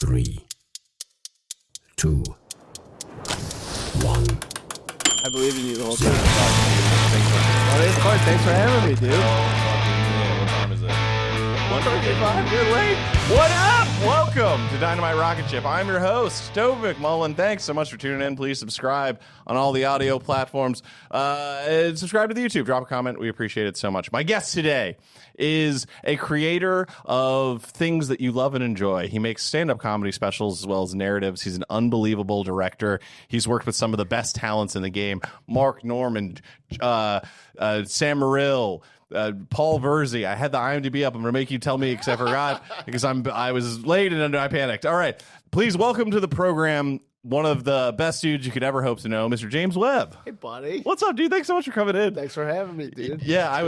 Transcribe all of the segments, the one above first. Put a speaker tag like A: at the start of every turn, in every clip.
A: 3, 2, 1.
B: I believe in you the whole time. Thanks for having me, dude.
C: What time is it? 1:55. You're late. What up? Welcome to Dynamite Rocketship. I'm your host, Toby McMullen. Thanks so much for tuning in. Please subscribe on all the audio platforms. And subscribe to the YouTube. Drop a comment. We appreciate it so much. My guest today is a creator of things that you love and enjoy. He makes stand-up comedy specials as well as narratives. He's an unbelievable director. He's worked with some of the best talents in the game. Marc Normand, Sam Morril, Paul Verzi. I had the IMDb up. I'm going to make you tell me because I forgot because I was late and I panicked. All right. Please welcome to the program one of the best dudes you could ever hope to know, Mr. James Webb.
B: Hey, buddy.
C: What's up, dude? Thanks so much for coming in.
B: Thanks for having me, dude.
C: Yeah,
B: I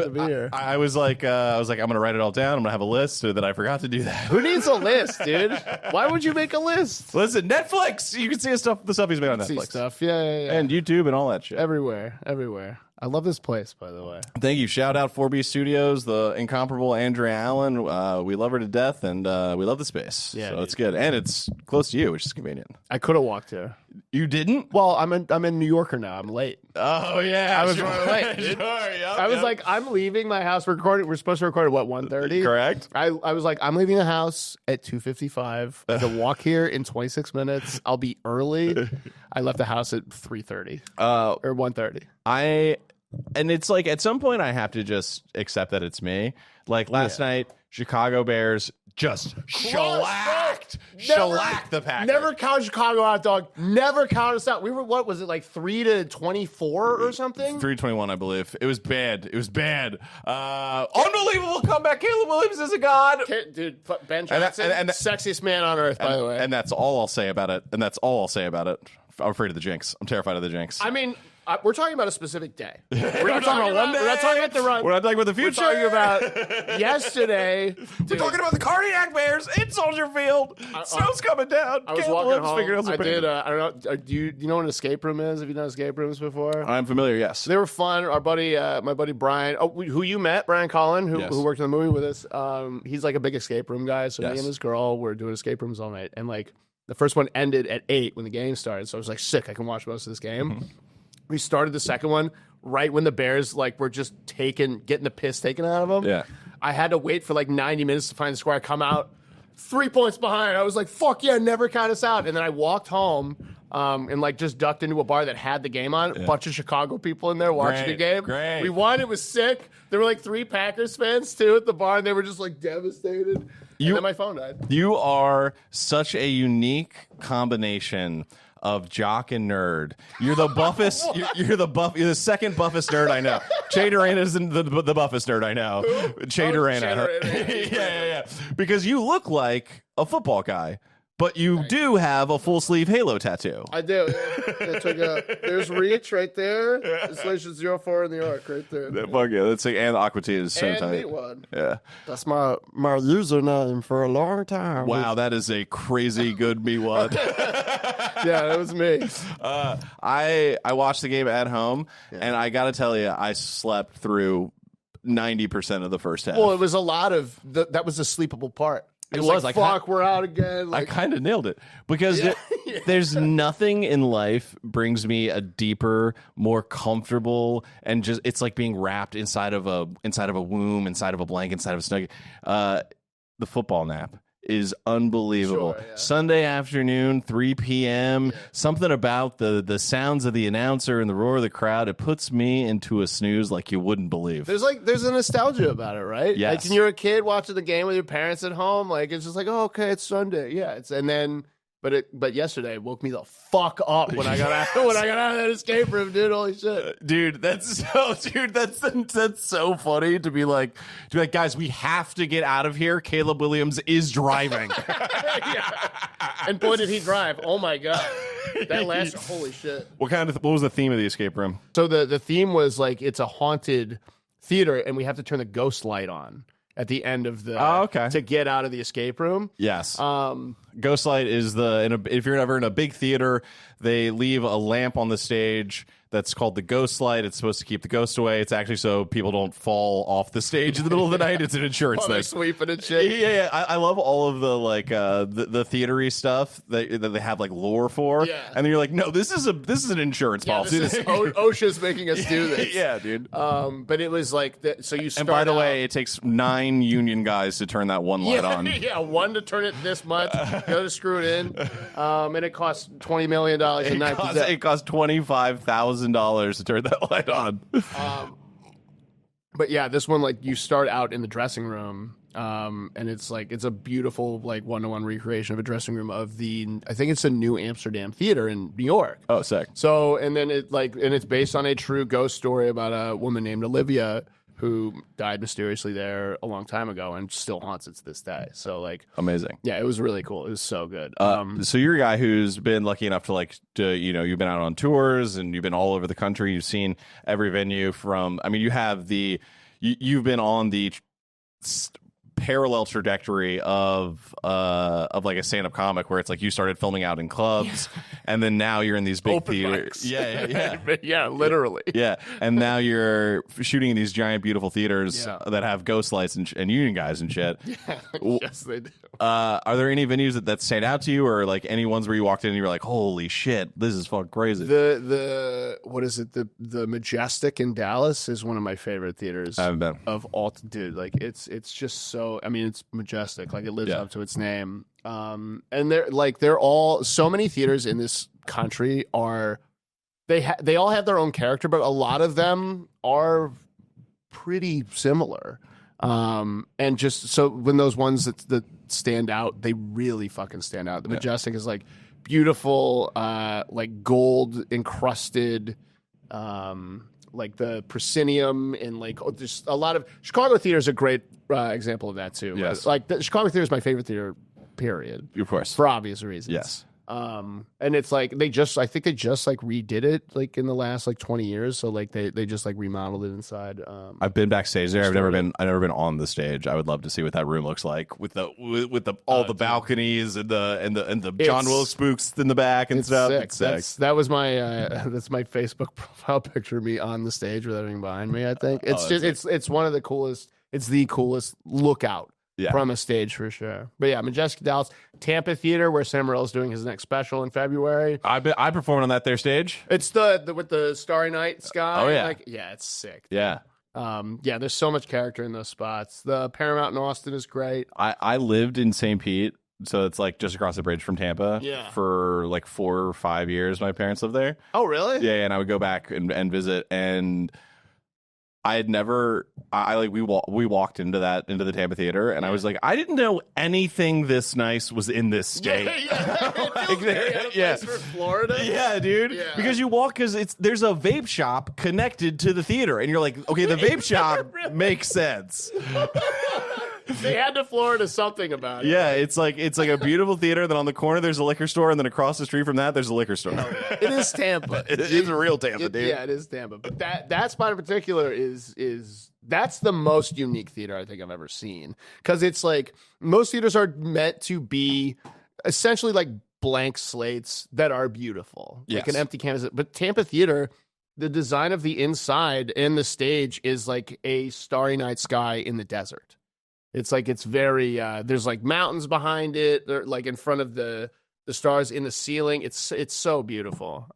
C: was like, I'm going to write it all down. I'm going to have a list so that I forgot to do that.
B: Who needs a list, dude? Why would you make a list?
C: Listen, Netflix. You can see the stuff he's made on Netflix.
B: See stuff, yeah.
C: And YouTube and all that shit.
B: Everywhere. I love this place, by the way.
C: Thank you. Shout out 4B Studios, the incomparable Andrea Allen. We love her to death, and we love the space. Yeah, so it's good, and it's close to you, which is convenient.
B: I could have walked here.
C: You didn't?
B: Well, I'm in New Yorker now. I'm late.
C: Oh yeah,
B: I was running late. Dude. I was like, I'm leaving my house. We're supposed to record at what, 1:30?
C: Correct.
B: I was like, I'm leaving the house at 2:55. I can walk here in 26 minutes. I'll be early. I left the house at 3:30 or 1:30.
C: And it's like at some point I have to just accept that it's me. Like last night, Chicago Bears just shellacked the Packers.
B: Never count Chicago out, dog. Never count us out. We were, what was it, like 3-24 or something?
C: 3-21, I believe. It was bad. Unbelievable comeback. Caleb Williams is a god.
B: Dude, Ben Johnson, and sexiest man on earth, by the way.
C: And that's all I'll say about it. I'm afraid of the jinx. I'm terrified of the jinx.
B: I mean, we're talking about a specific day. We're not talking about one day. We're not talking about the run.
C: We're not talking about the future.
B: We're talking about yesterday.
C: We're talking about the cardiac Bears in Soldier Field. Snow's coming down.
B: I was walking home. I did. I don't know. Do you know what an escape room is? Have you done escape rooms before?
C: I'm familiar. Yes,
B: they were fun. Our buddy, my buddy Brian, who you met, Brian Collin, who worked in the movie with us. He's like a big escape room guy. So me and his girl were doing escape rooms all night, and like the first one ended at 8 when the game started. So I was like, sick. I can watch most of this game. Mm-hmm. We started the second one right when the Bears were just getting the piss taken out of them.
C: Yeah,
B: I had to wait for 90 minutes to find the score. I come out 3 points behind. I was like, "Fuck yeah, never count us out." And then I walked home and just ducked into a bar that had the game on. A bunch of Chicago people in there watching the game.
C: Great.
B: We won. It was sick. There were 3 Packers fans too at the bar, and they were just devastated. And then my phone died.
C: You are such a unique combination of jock and nerd. You're the buffest. You're the second buffest nerd I know. Che Durant is the buffest nerd I know. Che Durant. Yeah. Because you look like a football guy, but you do have a full sleeve Halo tattoo.
B: I do. There's Reach right there. Installation 04 in New York right there.
C: Fuck yeah, that's and Aqua Tea is so
B: and
C: tight.
B: One.
C: Yeah,
B: that's my username for a long time.
C: Wow, that is a crazy good me one.
B: Yeah, that was me.
C: I watched the game at home, and I got to tell you, I slept through 90% of the first half.
B: Well, it was a lot of that was the sleepable part. It was like, fuck, we're out again.
C: I kind of nailed it because there's nothing in life brings me a deeper, more comfortable, and just it's like being wrapped inside of a womb, inside of a blanket, inside of a snuggie. The football nap is unbelievable.
B: Sure, yeah.
C: Sunday afternoon, 3 p.m. Something about the sounds of the announcer and the roar of the crowd, it puts me into a snooze like you wouldn't believe.
B: There's a nostalgia about it, right?
C: Yes.
B: Like when you're a kid watching the game with your parents at home, it's just oh, okay, it's Sunday. Yeah, but yesterday it woke me the fuck up when I got out of that escape room, dude. Holy shit.
C: Dude, that's so funny to be like, guys, we have to get out of here. Caleb Williams is driving.
B: Yeah. And boy, did he drive. Oh my God. That last holy shit.
C: What was the theme of the escape room?
B: So the theme was it's a haunted theater and we have to turn the ghost light on at the end of the to get out of the escape room.
C: Yes. Ghostlight is if you're ever in a big theater, they leave a lamp on the stage that's called the ghost light. It's supposed to keep the ghost away. It's actually so people don't fall off the stage in the middle of the night. It's an insurance thing.
B: Sweeping and shit.
C: Yeah. I love all of the like the theatery stuff that they have like lore for.
B: Yeah.
C: And then you're like, no, this is an insurance policy.
B: OSHA's making us do this.
C: Yeah, dude.
B: But it was like so you.
C: And by the way, it takes 9 union guys to turn that one light on.
B: Yeah, one to turn it this much, the other to screw it in, and it costs $20 million a night.
C: It costs $25,000 to turn that light on.
B: But yeah, this one, like, you start out in the dressing room, and it's a beautiful, like, 1-to-1 recreation of a dressing room of I think it's a New Amsterdam Theater in New York.
C: Oh, sick.
B: So, and then it's based on a true ghost story about a woman named Olivia who died mysteriously there a long time ago and still haunts it to this day. So, like,
C: amazing.
B: Yeah, it was really cool. It was so good.
C: So you're a guy who's been lucky enough to you've been out on tours and you've been all over the country. You've seen every venue you've been on the parallel trajectory of like a stand-up comic where it's like you started filming out in clubs and then now you're in these big theaters.
B: Yeah, literally.
C: Yeah, and now you're shooting in these giant beautiful theaters that have ghost lights and union guys and shit.
B: Yeah, yes, they do.
C: Are there any venues that stand out to you, or like any ones where you walked in and you were like, holy shit, this is fucking crazy?
B: What is it? The Majestic in Dallas is one of my favorite theaters.
C: I haven't been.
B: Of all, dude, like it's just so, I mean, it's majestic, like it lives up to its name. And they're all, so many theaters in this country they all have their own character, but a lot of them are pretty similar. And just so when those ones that stand out, they really fucking stand out. The Majestic is like beautiful, like gold encrusted, like the proscenium, and like just a lot of Chicago theater is a great example of that too.
C: Yes,
B: like the Chicago theater is my favorite theater, period.
C: Of course,
B: for obvious reasons.
C: Yes.
B: And it's like I think they just like redid it like in the last like 20 years. So like they just like remodeled it inside.
C: I've been backstage there. I've never been on the stage. I would love to see what that room looks like with all the balconies and the John Wilkes spooks in the back and stuff.
B: Sick.
C: It's sick.
B: That was my that's my Facebook profile picture of me on the stage with everything behind me. I think it's one of the coolest. It's the coolest lookout. Yeah. From a stage for sure. But yeah, Majestic Dallas, Tampa Theater, where Sam Morril is doing his next special in February.
C: I performed on that there stage.
B: It's the with the Starry Night sky.
C: Oh yeah,
B: it's sick.
C: Yeah.
B: There's so much character in those spots. The Paramount in Austin is great.
C: I lived in St. Pete, so it's like just across the bridge from Tampa.
B: Yeah.
C: For like 4 or 5 years, my parents lived there.
B: Oh really?
C: Yeah, and I would go back and visit, and I had never. We walked into the Tampa Theater, and I was like, I didn't know anything this nice was in this state.
B: Yeah. For Florida.
C: Yeah, dude. Yeah. Because you walk, there's a vape shop connected to the theater, and you're like, okay, the vape shop makes sense.
B: They had to Florida something about it.
C: Yeah, it's like a beautiful theater. Then on the corner there's a liquor store, and then across the street from that there's a liquor store.
B: Oh, yeah. It is Tampa.
C: It is a real Tampa, dude.
B: Yeah, it is Tampa. But that spot in particular is that's the most unique theater I think I've ever seen, because it's like most theaters are meant to be essentially like blank slates that are beautiful, like an empty canvas. But Tampa Theater, the design of the inside and the stage is like a starry night sky in the desert. It's like it's very there's like mountains behind it. They're like in front of the stars in the ceiling. It's so beautiful.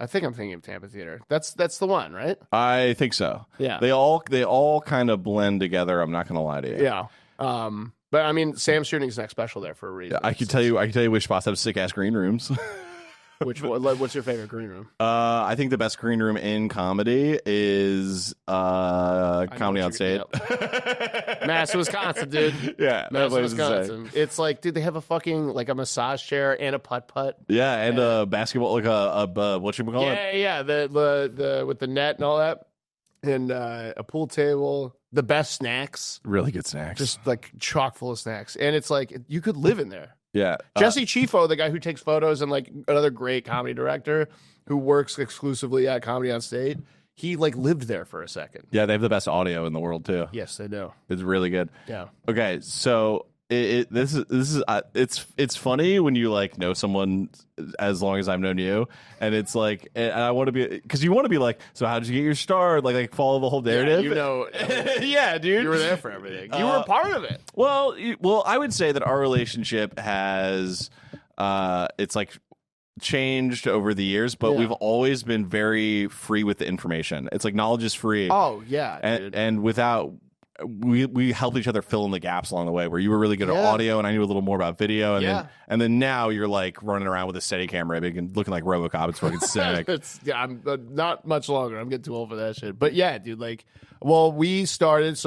B: I think I'm thinking of Tampa Theater. That's the one, right?
C: I think so.
B: Yeah.
C: They all kind of blend together. I'm not gonna lie to you.
B: Yeah. But I mean, Sam's shooting his next special there for a reason.
C: Yeah, I can tell you which spots have sick ass green rooms.
B: What's your favorite green room?
C: I think the best green room in comedy is Comedy on State.
B: Mass, Wisconsin, dude.
C: Yeah,
B: Mass, Wisconsin. It's like, dude, they have a fucking like a massage chair and a putt-putt.
C: Yeah, and a basketball, like a whatchamacallit?
B: Yeah, the with the net and all that, and a pool table. The best snacks.
C: Really good snacks.
B: Just like chock full of snacks, and it's like you could live in there.
C: Yeah.
B: Jesse Chifo, the guy who takes photos and like another great comedy director who works exclusively at Comedy on State, he like lived there for a second.
C: Yeah, they have the best audio in the world too.
B: Yes, they do.
C: It's really good.
B: Yeah.
C: Okay, so it's funny when you like know someone as long as I've known you, and it's like, and I want to be, because you want to be like, so how did you get your start? Like follow the whole narrative. Yeah, dude,
B: you were there for everything. You were a part of it.
C: Well, I would say that our relationship has, it's like changed over the years, but we've always been very free with the information. It's like knowledge is free.
B: Oh yeah,
C: and without. We helped each other fill in the gaps along the way, where you were really good at audio and I knew a little more about video, and then now you're like running around with a steady camera and looking like RoboCop. It's fucking sick.
B: I'm not much longer. I'm getting too old for that shit. But yeah, dude, like, well, we started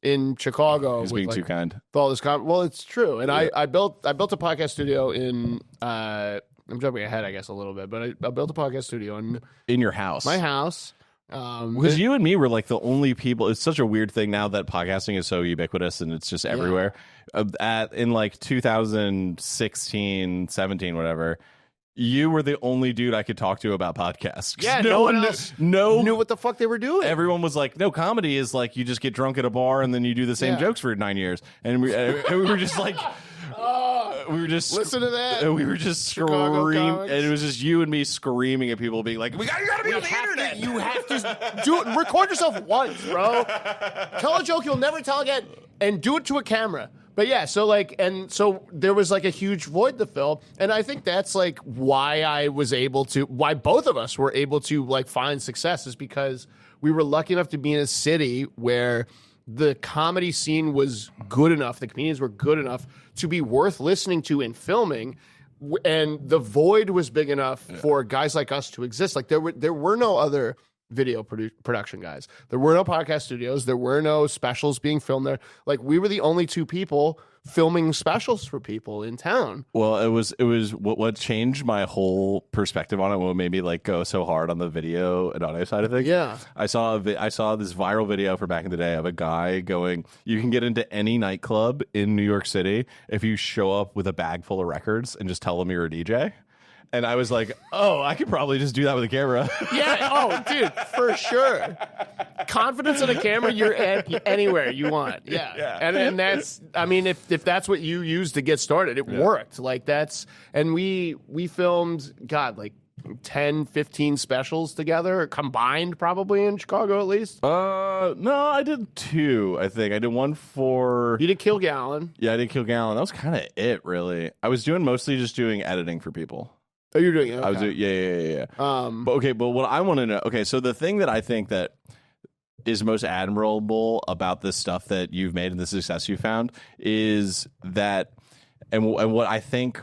B: in Chicago.
C: He's being too kind.
B: With all this well, it's true. And I built a podcast studio in I'm jumping ahead, I guess, a little bit, but I built a podcast studio
C: in your house.
B: My house.
C: Because you and me were like the only people. It's such a weird thing now that podcasting is so ubiquitous and it's just everywhere. In like 2016, 17, whatever, you were the only dude I could talk to about podcasts.
B: Yeah, no one else knew what the fuck they were doing.
C: Everyone was like, no, comedy is like you just get drunk at a bar and then you do the same jokes for 9 years. And we were just like... we were just
B: listen to that.
C: We were just screaming, and it was just you and me screaming at people, being like, "You gotta be on the internet.
B: You have to do it. Record yourself once, bro. Tell a joke you'll never tell again, and do it to a camera." But yeah, so there was like a huge void to fill, and I think that's like why both of us were able to like find success, is because we were lucky enough to be in a city where the comedy scene was good enough, the comedians were good enough to be worth listening to and filming, and the void was big enough for guys like us to exist. Like there were no other video production guys. There were no podcast studios. There were no specials being filmed there. Like we were the only two people filming specials for people in town.
C: Well, it was what changed my whole perspective on it. What made me like go so hard on the video and audio side of things.
B: Yeah,
C: I saw this viral video for back in the day of a guy going, "You can get into any nightclub in New York City if you show up with a bag full of records and just tell them you're a DJ." And I was like, oh, I could probably just do that with a camera.
B: Yeah. Oh, dude, for sure. Confidence in a camera, you're anywhere you want. Yeah. And that's, I mean, if that's what you use to get started, it worked. Like and we filmed, like 10, 15 specials together, combined probably in Chicago at least.
C: No, I did 2, I think. I did one for...
B: You did Kill Gallon.
C: Yeah, I did Kill Gallon. That was kind of it, really. I was mostly just doing editing for people.
B: Oh, you're doing it? Okay.
C: I was doing, yeah. But what I want to know, so the thing that I think that is most admirable about this stuff that you've made and the success you found is that, and what I think,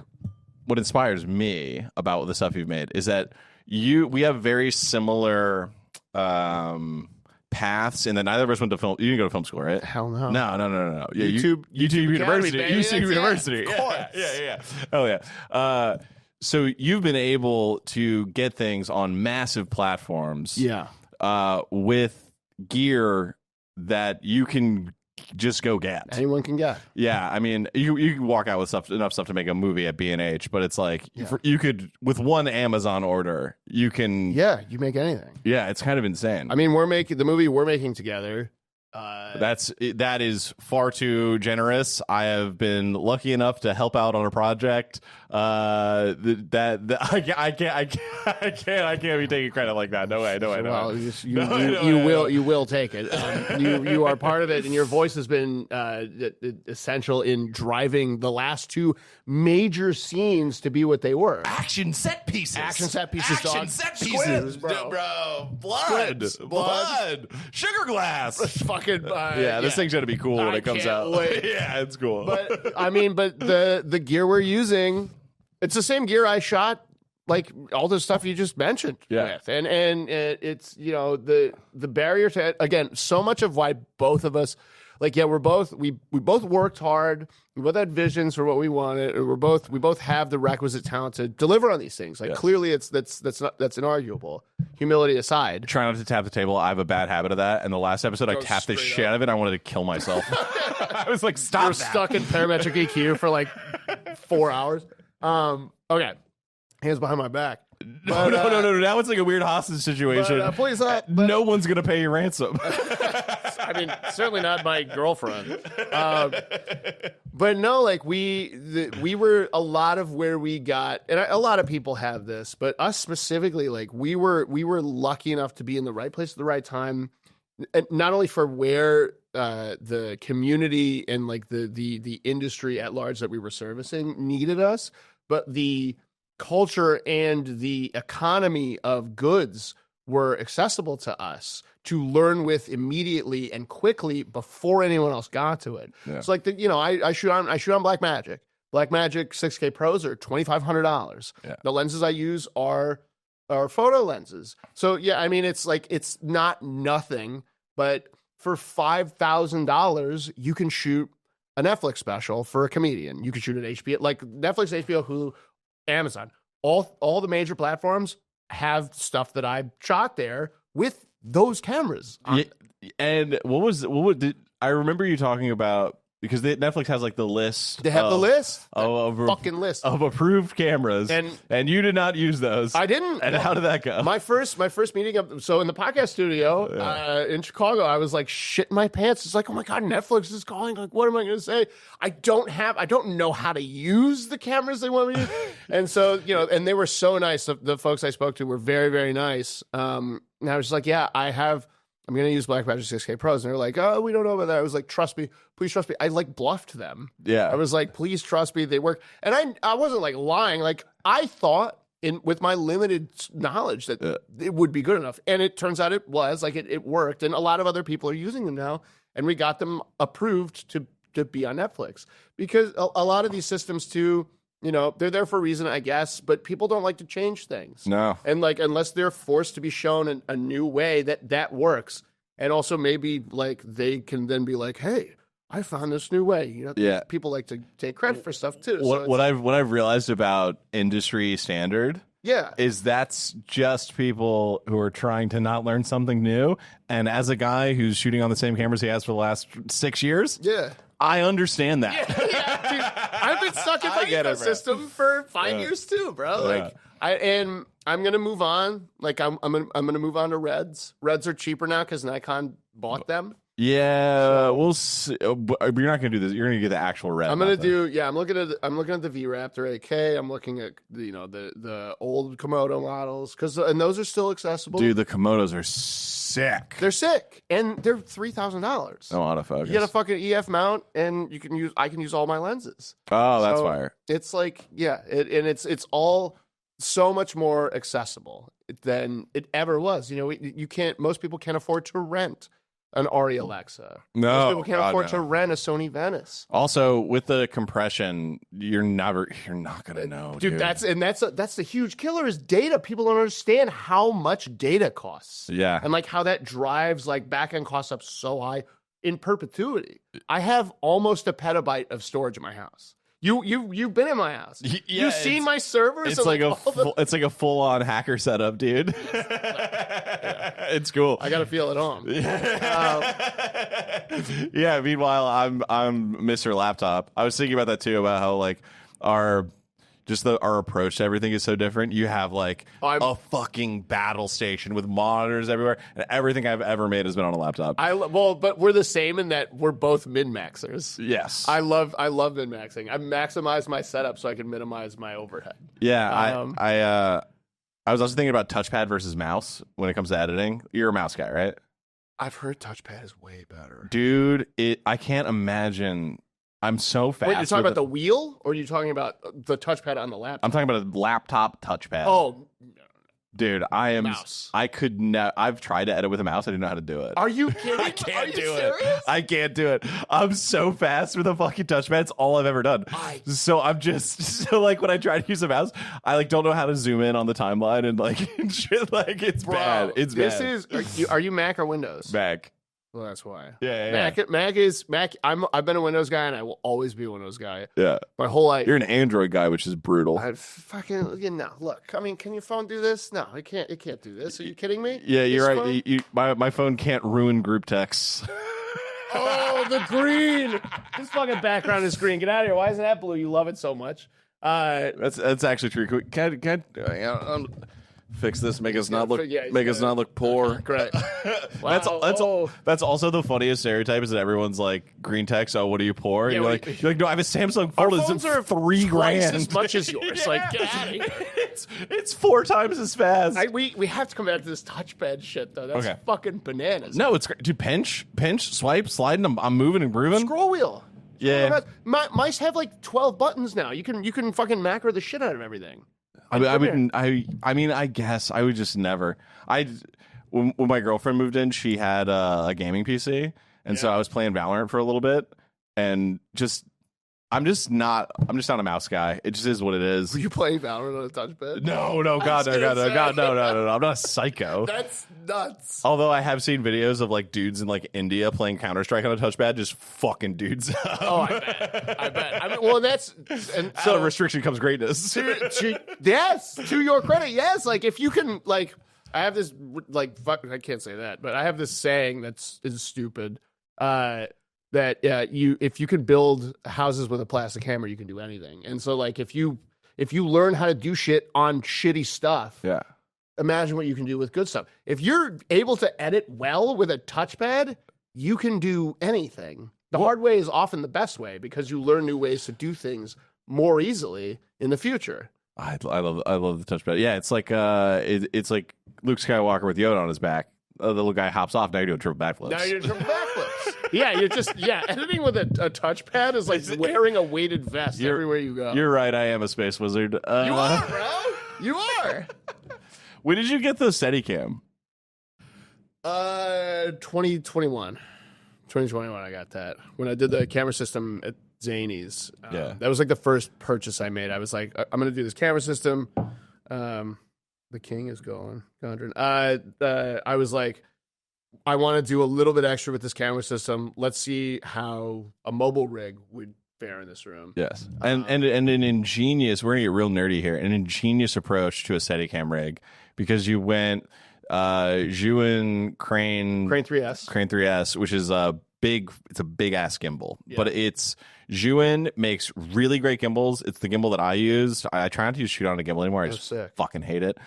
C: what inspires me about the stuff you've made is that we have very similar paths, and that neither of us went to film. You didn't go to film school, right?
B: Hell no.
C: No. Yeah,
B: YouTube
C: University.
B: Academy,
C: YouTube University.
B: Of course.
C: Yeah. Oh yeah. So you've been able to get things on massive platforms, with gear that you can just go get.
B: Anyone can get.
C: Yeah, I mean, you can walk out with enough stuff to make a movie at B&H, but it's like you could, with one Amazon order, you can.
B: Yeah, you make anything.
C: Yeah, it's kind of insane.
B: I mean, the movie we're making together.
C: That is far too generous. I have been lucky enough to help out on a project. I can't be taking credit like that. No way.
B: Well, you will take it. You are part of it, and your voice has been essential in driving the last 2 major scenes to be what they were.
C: Action set pieces,
B: dog.
C: Squids, bro. Blood. Sugar glass.
B: Fucking
C: this thing's gonna be cool when it comes out. Yeah, it's cool.
B: But the gear we're using, it's the same gear I shot like all the stuff you just mentioned with. And it's the barrier to, again, so much of why both of us, we both worked hard. We both had visions for what we wanted. We both have the requisite talent to deliver on these things. Clearly that's inarguable. Humility aside.
C: Try not to tap the table. I have a bad habit of that. And the last episode, I tapped the shit out of it. I wanted to kill myself. I was like, stop.
B: You're stuck in parametric EQ for like 4 hours. Okay. Hands behind my back.
C: No. Now it's like a weird hostage situation.
B: But, please,
C: no one's gonna pay you ransom.
B: I mean, certainly not my girlfriend. But no, like we were a lot of where we got, and a lot of people have this, but us specifically, like we were lucky enough to be in the right place at the right time, and not only for where the community and like the industry at large that we were servicing needed us, but the culture and the economy of goods were accessible to us to learn with immediately and quickly before anyone else got to it. Yeah. It's like I shoot on Blackmagic. Blackmagic 6K Pros are $2,500. Yeah. The lenses I use are photo lenses. So yeah, I mean it's not nothing, but for $5,000 you can shoot a Netflix special for a comedian. You can shoot an HBO, like Netflix, HBO, Hulu, Amazon. All the major platforms have stuff that I shot there with those cameras.
C: And I remember you talking about, because Netflix has like the list.
B: They have the list.
C: Fucking list of approved cameras. And you did not use those.
B: I didn't.
C: And how did that go?
B: My first meeting so in the podcast studio in Chicago, I was like shitting my pants. It's like, oh my God, Netflix is calling. Like, what am I going to say? I don't know how to use the cameras they want me to use. And so, and they were so nice. The folks I spoke to were very, very nice. And I was just like, yeah, I'm going to use Blackmagic 6K Pros. And they were like, oh, we don't know about that. I was like, trust me. Please trust me. I like bluffed them. Yeah. I was like, please trust me. They work. And I wasn't like lying. Like I thought with my limited knowledge that it would be good enough. And it turns out it was. Like it worked. And a lot of other people are using them now. And we got them approved to be on Netflix. Because a lot of these systems too, they're there for a reason, I guess, but people don't like to change things. No. And like, unless they're forced to be shown a new way that works. And also maybe like they can then be like, hey, I found this new way. People like to take credit for stuff too.
C: What I've realized about industry standard is that's just people who are trying to not learn something new. And as a guy who's shooting on the same cameras he has for the last 6 years, I understand that.
B: Yeah, dude, I've been stuck in my ecosystem for 5 years too, bro. Like, I'm gonna move on. Like, I'm gonna move on to Reds. Reds are cheaper now because Nikon bought them.
C: Yeah, we'll see. But you're not gonna do this. You're gonna get the actual Red.
B: I'm gonna do. Yeah, I'm looking at the V Raptor 8K. I'm looking at the old Komodo models and those are still accessible.
C: Dude, the Komodos are sick.
B: They're sick, and they're $3,000.
C: No autofocus.
B: You get a fucking EF mount, and I can use all my lenses.
C: Oh, that's fire.
B: It's like it's all so much more accessible than it ever was. Most people can't afford to rent an Arri Alexa.
C: No,
B: most people can't afford to rent a Sony Venice.
C: Also, with the compression, you're not gonna know, dude.
B: That's the huge killer is data. People don't understand how much data costs.
C: Yeah,
B: and like how that drives like back end costs up so high in perpetuity. I have almost a petabyte of storage in my house. You've been in my house. Yeah, you've seen my servers.
C: It's like a full on hacker setup, dude. It's cool.
B: I gotta feel at home.
C: Yeah. Meanwhile, I'm Mr. Laptop. I was thinking about that too, about how like our approach to everything is so different. You have like a fucking battle station with monitors everywhere, and everything I've ever made has been on a laptop.
B: But we're the same in that we're both min-maxers.
C: Yes.
B: I love min-maxing. I maximize my setup so I can minimize my overhead.
C: Yeah. I was also thinking about touchpad versus mouse when it comes to editing. You're a mouse guy, right?
B: I've heard touchpad is way better.
C: Dude, I can't imagine. I'm so fast.
B: Wait, you're talking about the wheel, or are you talking about the touchpad on the laptop?
C: I'm talking about a laptop touchpad.
B: Oh,
C: dude,
B: mouse.
C: I could not. I've tried to edit with a mouse. I didn't know how to do it.
B: Are you kidding?
C: I can't do it. I can't do it. I'm so fast with a fucking touchpad. It's all I've ever done. So I'm just like when I try to use a mouse, I like don't know how to zoom in on the timeline and like shit. Like it's bad. It's bad.
B: Are you Mac or Windows?
C: Mac.
B: Well, that's why.
C: Yeah.
B: Mac. I've been a Windows guy, and I will always be a Windows guy.
C: Yeah.
B: My whole life.
C: You're an Android guy, which is brutal.
B: No. Look, I mean, can your phone do this? No, it can't. It can't do this. Are you kidding me?
C: Yeah, you're right. My phone can't ruin group texts.
B: Oh, the green. This fucking background is green. Get out of here. Why isn't that blue? You love it so much.
C: That's actually true. Can fix this? Make us not look poor.
B: Great.
C: Wow. That's also the funniest stereotype is that everyone's like green tech. So what are you poor?
B: Yeah,
C: you're like no, I have a Samsung Fold.
B: Our phones are
C: $3,000
B: as much as yours. Like get out of here.
C: It's 4 times as fast.
B: We have to come back to this touchbad shit though. That's fucking bananas.
C: No, it's great. Dude, pinch, swipe, sliding. I'm moving and grooving.
B: Scroll wheel.
C: Yeah.
B: Mice have like 12 buttons now. You can fucking macro the shit out of everything.
C: I mean, I guess I would just never. When my girlfriend moved in, she had a gaming PC, and so I was playing Valorant for a little bit, and I'm just not a mouse guy. It just is what it is.
B: Were you playing Valorant on a touchpad?
C: No, God, no. I'm not a psycho.
B: That's nuts.
C: Although I have seen videos of like dudes in like India playing Counter-Strike on a touchpad, just fucking dudes up.
B: Oh, I bet. I mean, well,
C: out of restriction comes greatness.
B: Yes, to your credit, yes. Like if you can, like, I have this like I can't say that, but I have this saying is stupid. That if you can build houses with a plastic hammer, you can do anything. And so like if you learn how to do shit on shitty stuff, imagine what you can do with good stuff. If you're able to edit well with a touchpad, you can do anything. The hard way is often the best way because you learn new ways to do things more easily in the future.
C: I love the touchpad. Yeah, it's like it's like Luke Skywalker with Yoda on his back. The little guy hops off. Now you're doing triple backflips.
B: Yeah, editing with a touchpad is like wearing a weighted vest everywhere you go.
C: You're right. I am a space wizard.
B: You are, bro. You are.
C: When did you get the Steadicam?
B: 2021. 2021, I got that. When I did the camera system at Zany's. That was like the first purchase I made. I was like, I'm going to do this camera system. The king is going. I was like, I want to do a little bit extra with this camera system. Let's see how a mobile rig would fare in this room.
C: Yes. And an ingenious, we're going to get real nerdy here, an ingenious approach to a Steadicam rig because you went Zhiyun Crane 3S, which is a big ass gimbal. Yeah. But Zhiyun makes really great gimbals. It's the gimbal that I used. I try not to shoot on a gimbal anymore. I just fucking hate it.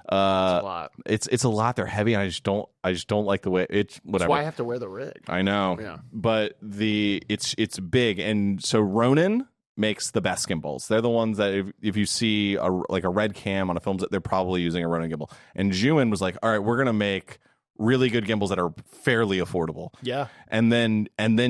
B: It's a lot.
C: It's a lot. They're heavy, and I just don't like the way it's whatever.
B: That's why I have to wear the rig.
C: I know.
B: Yeah.
C: But it's big, and so Ronin makes the best gimbals. They're the ones that if you see a red cam on a film, they're probably using a Ronin gimbal. And Zhiyun was like, all right, we're gonna make really good gimbals that are fairly affordable.
B: Yeah.
C: And then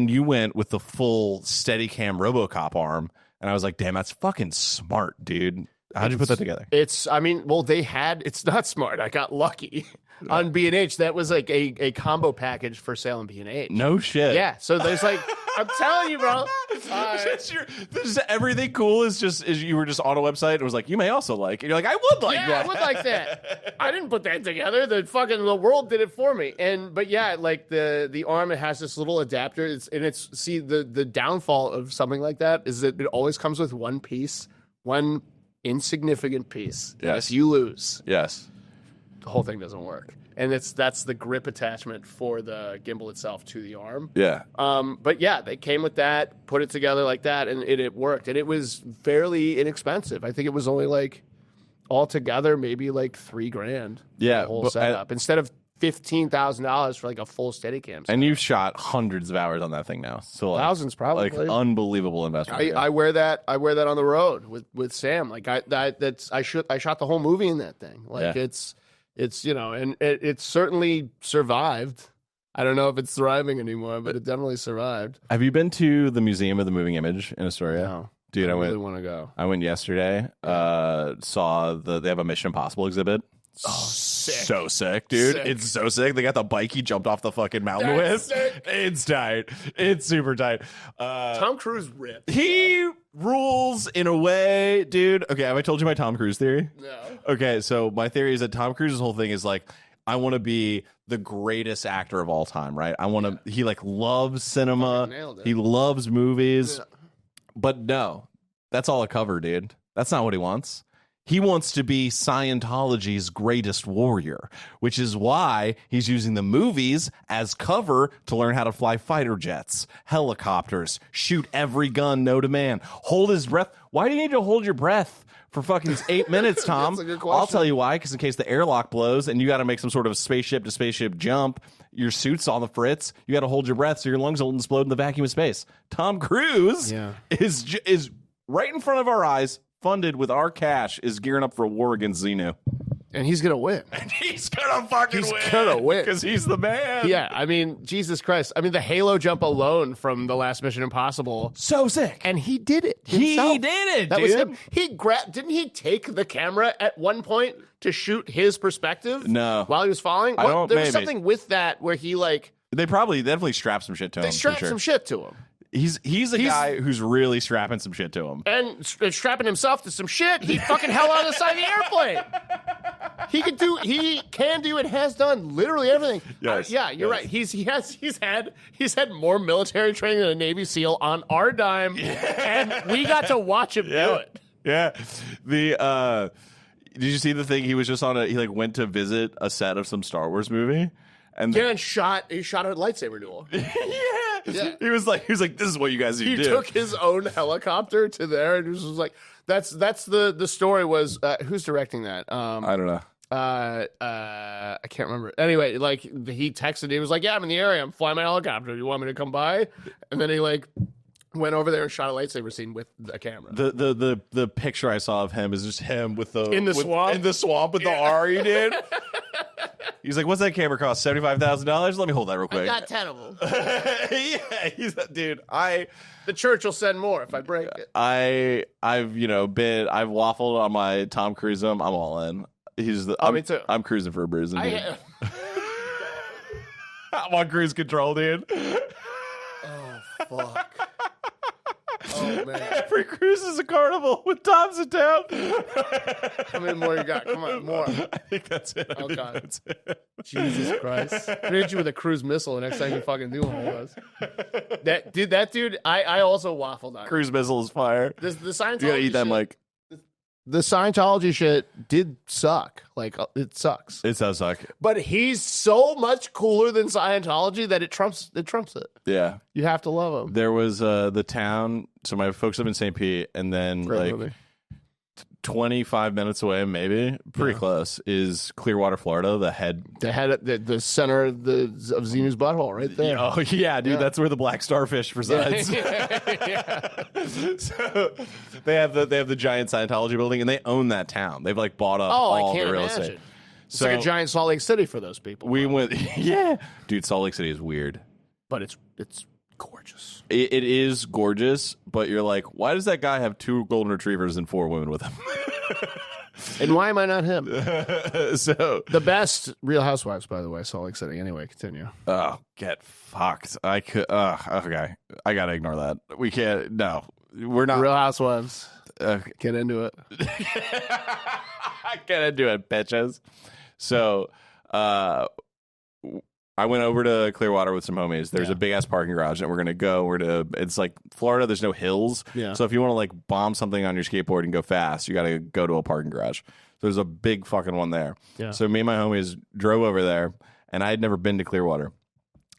C: you went with the full Steadicam RoboCop arm, and I was like, damn, that's fucking smart, dude. How'd you put that together?
B: It's not smart. I got lucky on B&H. That was like a combo package for sale on B&H.
C: No shit.
B: Yeah. So there's like, I'm telling you, bro.
C: Everything cool is you were just on a website. It was like, you may also like, and you're like, I would like that.
B: I would like that. I didn't put that together. The world did it for me. But yeah, like the arm, it has this little adapter. The downfall of something like that is that it always comes with one piece, one insignificant piece.
C: Yes.
B: If you lose,
C: yes,
B: the whole thing doesn't work. And that's the grip attachment for the gimbal itself to the arm.
C: Yeah.
B: But yeah, they came with that, put it together like that, and it worked. And it was fairly inexpensive. I think it was only like altogether maybe like $3,000.
C: Yeah,
B: the whole setup instead of $15,000 for like a full Steadicam.
C: And you've shot hundreds of hours on that thing now, so like,
B: thousands probably.
C: Like unbelievable investment.
B: I wear that on the road with Sam. Like I shot the whole movie in that thing. Like it's and it certainly survived. I don't know if it's thriving anymore, but it definitely survived.
C: Have you been to the Museum of the Moving Image in Astoria?
B: No.
C: Dude, I
B: really want to go.
C: I went yesterday. Saw they have a Mission Impossible exhibit.
B: Oh, sick.
C: So sick, dude.
B: Sick.
C: It's so sick. They got the bike he jumped off the fucking mountain with.
B: Sick.
C: It's tight. It's super tight.
B: Tom Cruise ripped.
C: He rules in a way, dude. Okay, have I told you my Tom Cruise theory?
B: No.
C: Okay, so my theory is that Tom Cruise's whole thing is like, I want to be the greatest actor of all time, right? I want to. He like loves cinema. He loves movies. Yeah. But no, that's all a cover, dude. That's not what he wants. He wants to be Scientology's greatest warrior, which is why he's using the movies as cover to learn how to fly fighter jets, helicopters, shoot every gun known to man, hold his breath. Why do you need to hold your breath for fucking 8 minutes, Tom?
B: That's a good question.
C: I'll tell you why, because in case the airlock blows and you got to make some sort of spaceship to spaceship jump, your suit's on the fritz, you got to hold your breath so your lungs don't explode in the vacuum of space. Tom Cruise is right in front of our eyes, funded with our cash, is gearing up for a war against Xenu.
B: And he's going to win.
C: And he's going to fucking win.
B: He's going to win.
C: Because he's the man.
B: Yeah, I mean, Jesus Christ. I mean, the Halo jump alone from the last Mission Impossible.
C: So sick.
B: And he did it
C: himself. He did it,
B: that
C: dude.
B: Was him. Didn't he take the camera at one point to shoot his perspective?
C: No.
B: While he was falling? There was something with that where he like...
C: They definitely strapped some shit to him.
B: They strapped some shit to him.
C: He's a guy who's really strapping some shit to him.
B: And strapping himself to some shit, he fucking held on the side of the airplane. He can do and has done literally everything.
C: Yes,
B: you're right. He's had more military training than a Navy SEAL on our dime, and we got to watch him do it.
C: Yeah. Did you see the thing? He was just on he went to visit a set of some Star Wars movie. And
B: he shot a lightsaber duel.
C: Yeah. He was like, this is what you guys do.
B: He took his own helicopter to there and was like, that's the story was, who's directing that?
C: I don't know.
B: I can't remember. Anyway, like he texted, he was like, yeah, I'm in the area. I'm flying my helicopter. You want me to come by? And then he like went over there and shot a lightsaber scene with a camera.
C: The picture I saw of him is just him with the swamp with the R he did. He's like, what's that camera cost? $75,000? Let me hold that real quick.
B: I got 10 of them.
C: Yeah, dude.
B: The church will send more if I break it.
C: I've waffled on my Tom Cruise. I'm all in.
B: Me too.
C: I'm cruising for a bruising. I'm on cruise control, dude.
B: Oh fuck. Oh man.
C: Every cruise is a carnival with Tom's in town.
B: How many more you got? Come on, more.
C: I think that's it.
B: Oh god. Jesus Christ. I'm gonna hit you with a cruise missile the next time you fucking do one of those. That dude, I also waffled on.
C: Cruise missile is fire.
B: The Scientology
C: you gotta eat that,
B: shit,
C: Mike.
B: The Scientology shit did suck. Like, it sucks.
C: It does suck.
B: But he's so much cooler than Scientology that it trumps it.
C: Yeah.
B: You have to love him.
C: There was the town, so my folks live in St. Pete, and then
B: Great movie.
C: 25 minutes away, maybe, pretty close, is Clearwater, Florida, the
B: center of Xenu's butthole right there.
C: Oh, yeah, dude, that's where the black starfish resides.
B: Yeah.
C: So they have the giant Scientology building, and they own that town. They've like bought up all the real estate.
B: It's like a giant Salt Lake City for those people.
C: We went, yeah. Dude, Salt Lake City is weird.
B: But it's gorgeous.
C: It is gorgeous, but you're like, why does that guy have 2 golden retrievers and 4 women with him?
B: And why am I not him?
C: So
B: the best Real Housewives, by the way, Salt Lake City. Anyway, continue.
C: Oh, get fucked. I could. Okay, I gotta ignore that. We can't. No, we're not.
B: Real Housewives. Get into it.
C: Get into it, bitches. So, I went over to Clearwater with some homies. There's a big ass parking garage that we're gonna go. It's like Florida. There's no hills.
B: Yeah.
C: So if you want to like bomb something on your skateboard and go fast, you got to go to a parking garage. So there's a big fucking one there.
B: Yeah.
C: So me and my homies drove over there, and I had never been to Clearwater,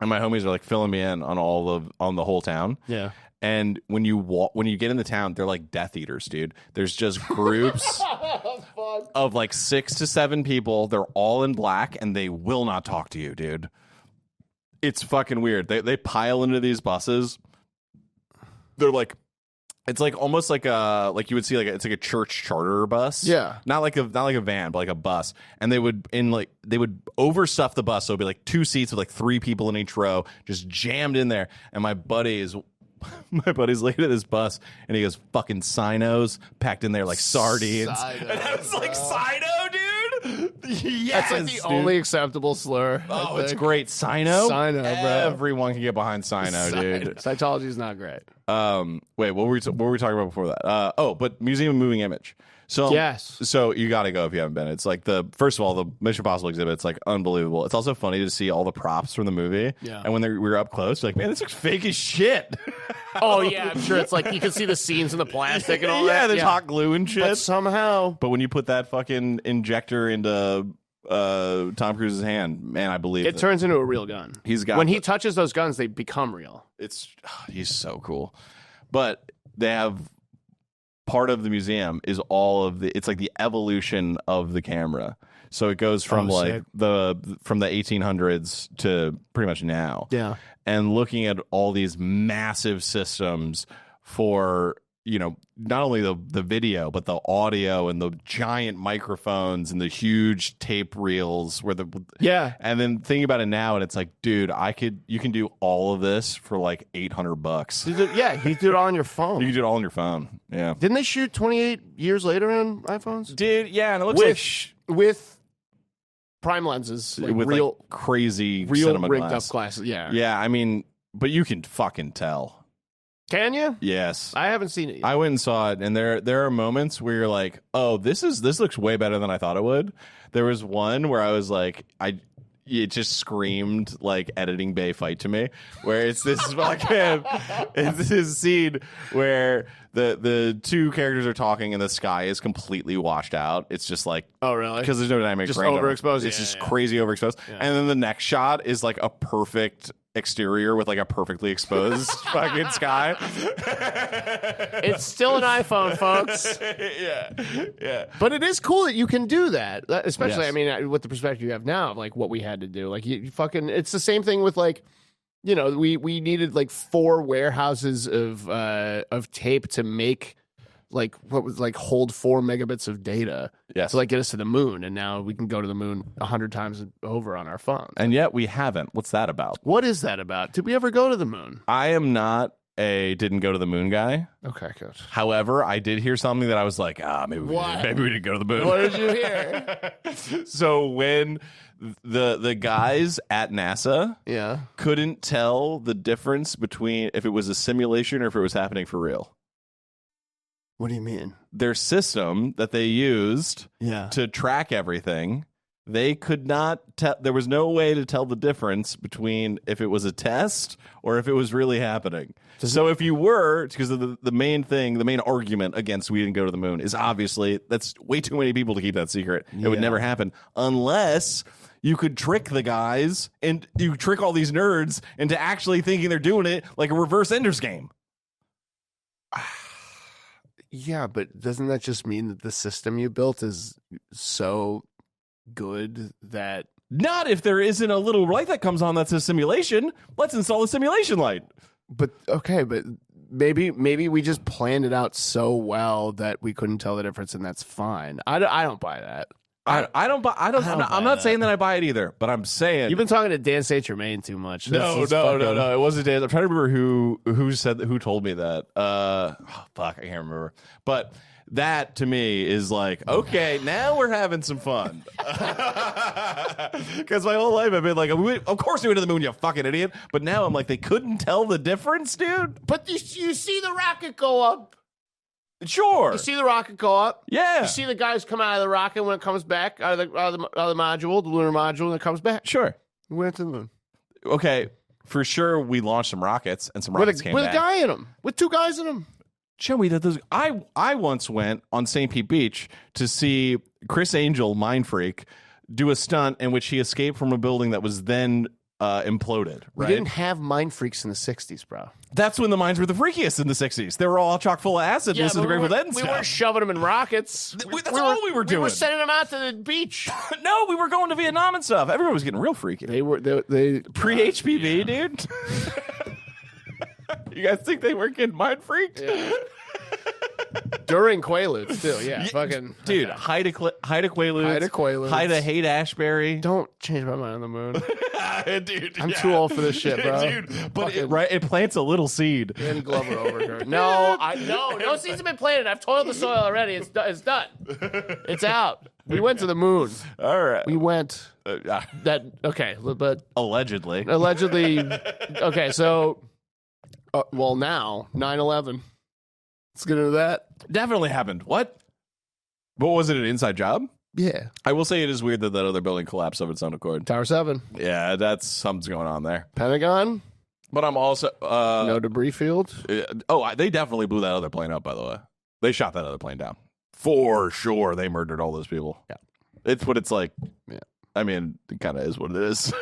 C: and my homies are like filling me in on the whole town.
B: Yeah.
C: And when you get in the town, they're like Death Eaters, dude. There's just groups of like 6 to 7 people. They're all in black, and they will not talk to you, dude. It's fucking weird. They pile into these buses. They're like, it's like almost like you would see it's like a church charter bus.
B: Yeah,
C: not like a van, but like a bus. And they would overstuff the bus, so it'd be like 2 seats with like 3 people in each row, just jammed in there. And my buddy's looking at this bus, and he goes, "Fucking Sinos packed in there like sardines." And I was like, "Sino, dude." Yes,
B: that's like the only acceptable slur.
C: Oh, it's great. Sino,
B: bro.
C: Everyone can get behind Sino, dude.
B: Scientology is not great.
C: Wait, what were we talking about before that? But Museum of Moving Image. So
B: yes.
C: So you got to go if you haven't been. It's like first of all, the Mission Impossible exhibit. It's like unbelievable. It's also funny to see all the props from the movie.
B: Yeah.
C: And when we were up close, you're like, man, this looks fake as shit.
B: Oh yeah, I'm sure it's like you can see the seams in the plastic and all that.
C: Yeah, there's hot glue and shit.
B: But somehow.
C: But when you put that fucking injector into Tom Cruise's hand, man, I believe
B: it turns into a real gun. When he touches those guns, they become real.
C: He's so cool. But they have part of the museum is it's like the evolution of the camera. So it goes from from the 1800s to pretty much now.
B: Yeah.
C: And looking at all these massive systems for, not only the video, but the audio and the giant microphones and the huge tape reels and then thinking about it now, and it's like, dude, you can do all of this for like $800.
B: Yeah, you do it all on your phone.
C: You can do it all on your phone. Yeah.
B: Didn't they shoot 28 years later on iPhones?
C: Dude, yeah, and it looks
B: with prime lenses, like
C: with
B: real
C: crazy
B: real
C: cinema
B: rigged
C: glass.
B: up glasses. Yeah.
C: Yeah, I mean, but you can fucking tell.
B: Can you?
C: Yes.
B: I haven't seen it yet.
C: I went and saw it, and there are moments where you're like, oh, this looks way better than I thought it would. There was one where I was like, it just screamed like editing bay fight to me, where it's this fucking it's this scene where the two characters are talking and the sky is completely washed out. It's just like,
B: oh really?
C: Because there's no dynamic
B: just
C: range.
B: overexposed.
C: It's just crazy overexposed. Yeah. And then the next shot is like a perfect exterior with like a perfectly exposed fucking sky.
B: It's still an iPhone, folks.
C: Yeah.
B: But it is cool that you can do that, especially.
C: Yes.
B: I mean, with the perspective you have now of like what we had to do. Like you fucking, it's the same thing with like, we needed like 4 warehouses of tape to make like what was like hold 4 megabits of data.
C: Yes.
B: To like get us to the moon, and now we can go to the moon 100 times over on our phone.
C: And yet we haven't. What's that about?
B: What is that about? Did we ever go to the moon?
C: I am not a didn't go to the moon guy.
B: Okay, good.
C: However, I did hear something that I was like, maybe we didn't go to the moon.
B: What did you hear?
C: So when the guys at NASA couldn't tell the difference between if it was a simulation or if it was happening for real.
B: What do you mean?
C: Their system that they used to track everything, they could not tell. There was no way to tell the difference between if it was a test or if it was really happening. If you were, because the main thing, the main argument against we didn't go to the moon is obviously that's way too many people to keep that secret. It would never happen unless you could trick the guys and you trick all these nerds into actually thinking they're doing it like a reverse Ender's Game.
B: Yeah, but doesn't that just mean that the system you built is so good that...
C: Not if there isn't a little light that comes on that's a simulation. Let's install a simulation light.
B: But, okay, but maybe we just planned it out so well that we couldn't tell the difference, and that's fine. I don't buy that.
C: I'm not saying that I buy it either, but I'm saying
B: you've been talking to Dan St. Germain too much.
C: No. It wasn't Dan. I'm trying to remember who told me that. I can't remember. But that to me is like, okay, now we're having some fun. Because my whole life I've been like, of course we went to the moon, you fucking idiot. But now I'm like, they couldn't tell the difference, dude.
B: But you see the rocket go up.
C: Sure.
B: You see the rocket go up.
C: Yeah.
B: You see the guys come out of the rocket when it comes back, out of the module, the lunar module, and it comes back.
C: Sure.
B: We went to the moon.
C: Okay. For sure, we launched some rockets, and some rockets came back.
B: With a guy in them. With 2 guys in them.
C: Joey, I once went on St. Pete Beach to see Chris Angel, Mind Freak, do a stunt in which he escaped from a building that was then imploded. Right?
B: We didn't have mind freaks in the 60s, bro.
C: That's when the mines were the freakiest in the 60s. They were all chock full of acid.
B: Yeah,
C: Listening to Grateful Dead and
B: we
C: stuff.
B: weren't shoving them in rockets.
C: That's all we were doing.
B: We were sending them out to the beach.
C: No, we were going to Vietnam and stuff. Everyone was getting real freaky.
B: They
C: pre-HPV, dude. You guys think they weren't getting mind freaked?
B: Yeah. During Quaaludes, too. Yeah, fucking.
C: Dude, hi to Quaaludes. Hi to Hate Ashbury.
B: Don't change my mind on the moon.
C: Dude,
B: I'm too old for this shit, bro.
C: Dude, but it plants a little seed.
B: And Glover over here. No seeds have been planted. I've toiled the soil already. It's done. It's out. We went to the moon.
C: All right.
B: We went. But
C: allegedly.
B: Okay, so now 9/11. Let's get into that.
C: Definitely happened. What? But was it an inside job?
B: Yeah.
C: I will say it is weird that other building collapsed of its own accord.
B: Tower 7.
C: Yeah, that's something's going on there.
B: Pentagon.
C: But I'm also
B: No debris field.
C: They definitely blew that other plane up. By the way, they shot that other plane down for sure. They murdered all those people.
B: Yeah,
C: it's what it's like.
B: Yeah,
C: I mean, it kind of is what it is.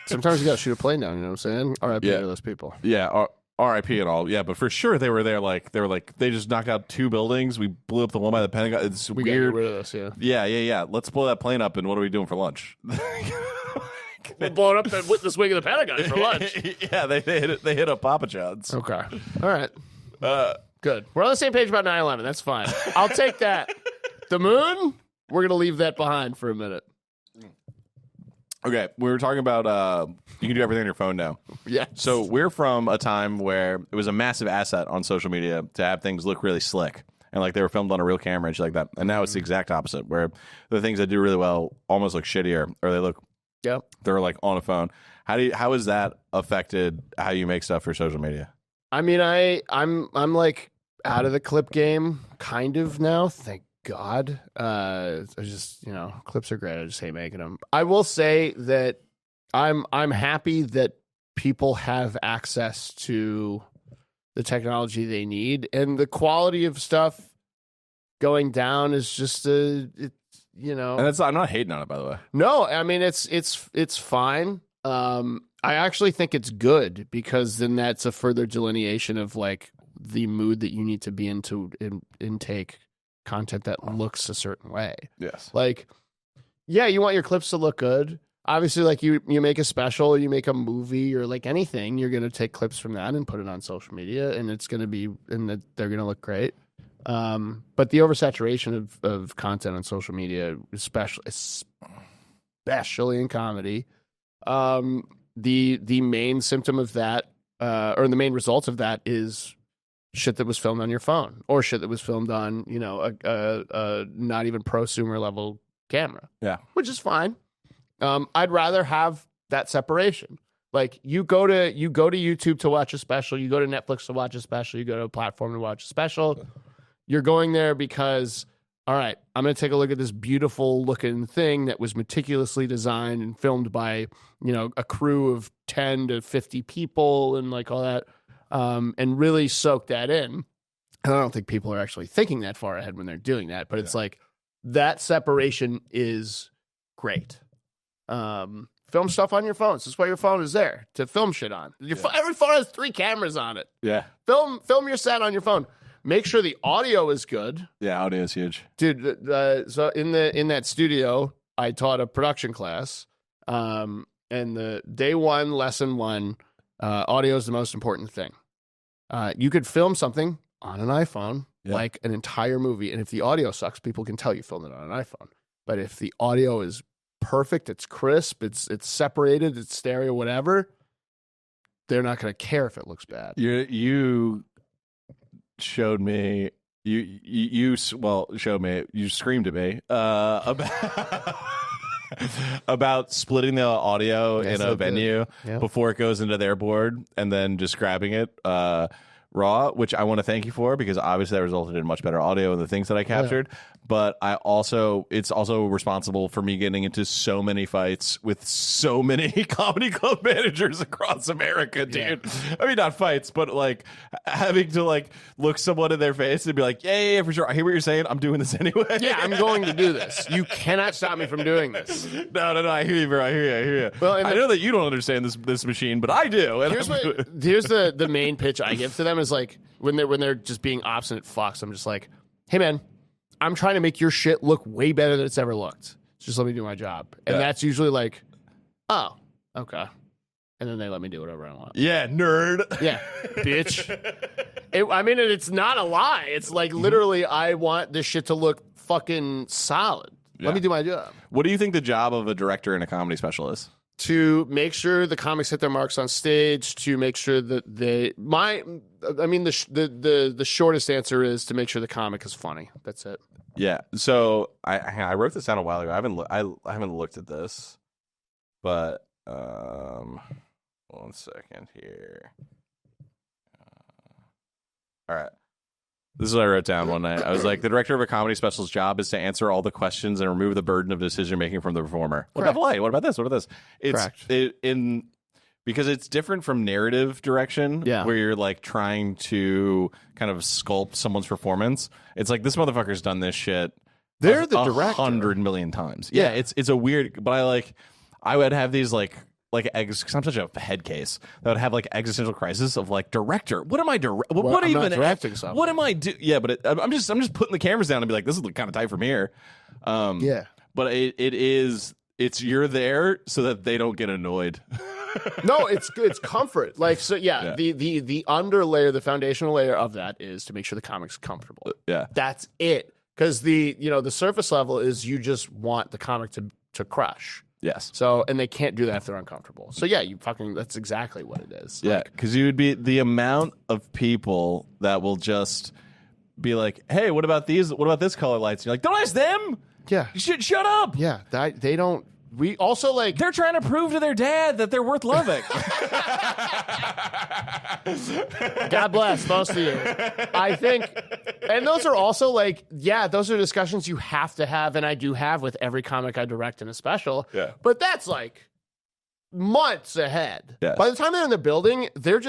B: Sometimes you got to shoot a plane down. You know what I'm saying? R.I.P. to those people.
C: Yeah, R.I.P. and all. Yeah, but for sure they were there. They just knocked out 2 buildings. We blew up the one by the Pentagon. It's
B: we
C: weird.
B: Got rid of this,
C: Yeah. Let's blow that plane up. And what are we doing for lunch?
B: We're blowing up this wing of the Pentagon for lunch.
C: Yeah, they hit up Papa John's.
B: Okay. All right. Good. We're on the same page about 9/11. That's fine. I'll take that. The moon, we're going to leave that behind for a minute.
C: Okay, we were talking about you can do everything on your phone now.
B: Yeah.
C: So we're from a time where it was a massive asset on social media to have things look really slick. And like they were filmed on a real camera and shit like that. And now it's the exact opposite, where the things that do really well almost look shittier, or they look they're like on a phone. How has that affected how you make stuff for social media?
B: I mean, I'm like out of the clip game kind of now. Thank God. I just, clips are great. I just hate making them. I will say that I'm happy that people have access to the technology they need, and the quality of stuff going down is just
C: And I'm not hating on it, by the way.
B: No, I mean it's fine. I actually think it's good, because then that's a further delineation of like the mood that you need to be in to intake content that looks a certain way.
C: Yes.
B: Like, yeah, you want your clips to look good. Obviously, like you make a special, or you make a movie, or like anything, you're gonna take clips from that and put it on social media, and it's gonna be, and they're gonna look great. But the oversaturation of content on social media, especially in comedy, the main symptom of that, or the main result of that, is shit that was filmed on your phone, or shit that was filmed on, a not even prosumer level camera.
C: Yeah,
B: which is fine. I'd rather have that separation. Like you go to YouTube to watch a special, you go to Netflix to watch a special, you go to a platform to watch a special. You're going there because, all right, I'm going to take a look at this beautiful looking thing that was meticulously designed and filmed by, a crew of 10 to 50 people and like all that, and really soak that in. And I don't think people are actually thinking that far ahead when they're doing that, but it's like that separation is great. Film stuff on your phones. That's why your phone is there, to film shit on. Every phone has 3 cameras on it.
C: Yeah.
B: Film your set on your phone. Make sure the audio is good.
C: Yeah, audio is huge,
B: dude. So in that studio, I taught a production class, and the day 1, lesson 1, audio is the most important thing. You could film something on an iPhone, like an entire movie, and if the audio sucks, people can tell you filmed it on an iPhone. But if the audio is perfect, it's crisp, it's separated, it's stereo, whatever, they're not going to care if it looks bad.
C: You showed me you screamed at me about splitting the audio in a venue before it goes into their board, and then just grabbing it raw, which I want to thank you for, because obviously that resulted in much better audio and the things that I captured. But it's also responsible for me getting into so many fights with so many comedy club managers across America, dude. Yeah. I mean, not fights, but like having to like look someone in their face and be like, yeah, for sure. I hear what you're saying. I'm doing this anyway.
B: Yeah, I'm going to do this. You cannot stop me from doing this.
C: No. I hear you, bro. I hear you. Well, I know that you don't understand this machine, but I do. And
B: here's the main pitch I give to them is like, when they're just being obstinate fucks, I'm just like, hey man, I'm trying to make your shit look way better than it's ever looked. Just let me do my job. And that's usually like, oh, okay. And then they let me do whatever I want.
C: Yeah, nerd.
B: Yeah, bitch. It's not a lie. It's like literally, I want this shit to look fucking solid. Yeah. Let me do my job.
C: What do you think the job of a director in a comedy special is?
B: To make sure the comics hit their marks on stage, to make sure that the shortest answer is to make sure the comic is funny. That's it.
C: Yeah. So I wrote this down a while ago. I haven't looked at this, but 1 second here. All right. This is what I wrote down one night. I was like, the director of a comedy special's job is to answer all the questions and remove the burden of decision making from the performer. What about light? What about this? What about this? It's because it's different from narrative direction, where you're like trying to kind of sculpt someone's performance. It's like, this motherfucker's done this shit.
B: They're the director
C: 100 million times. Yeah, it's a weird, but I would have these because I'm such a head case that would have like existential crisis of like, director, what am I what even
B: directing something?
C: What am I do? Yeah, but I'm just putting the cameras down and be like, this is kind of tight from here. But it's you're there so that they don't get annoyed.
B: No, it's comfort. Like, so the underlayer, the foundational layer of that is to make sure the comic's comfortable.
C: Yeah, that's
B: it. Because the surface level is you just want the comic to crush.
C: Yes.
B: So, and they can't do that if they're uncomfortable. So yeah, that's exactly what it is.
C: Yeah, because you would be the amount of people that will just be like, "Hey, what about these? What about this color lights?" And you're like, "Don't ask them."
B: Yeah.
C: You should shut up.
B: Yeah. They don't. We also like
C: they're trying to prove to their dad that they're worth loving.
B: God bless most of you. I think, and those are also like, those are discussions you have to have, and I do have with every comic I direct in a special.
C: Yeah.
B: But that's like months ahead.
C: Yes.
B: By the time they're in the building, they're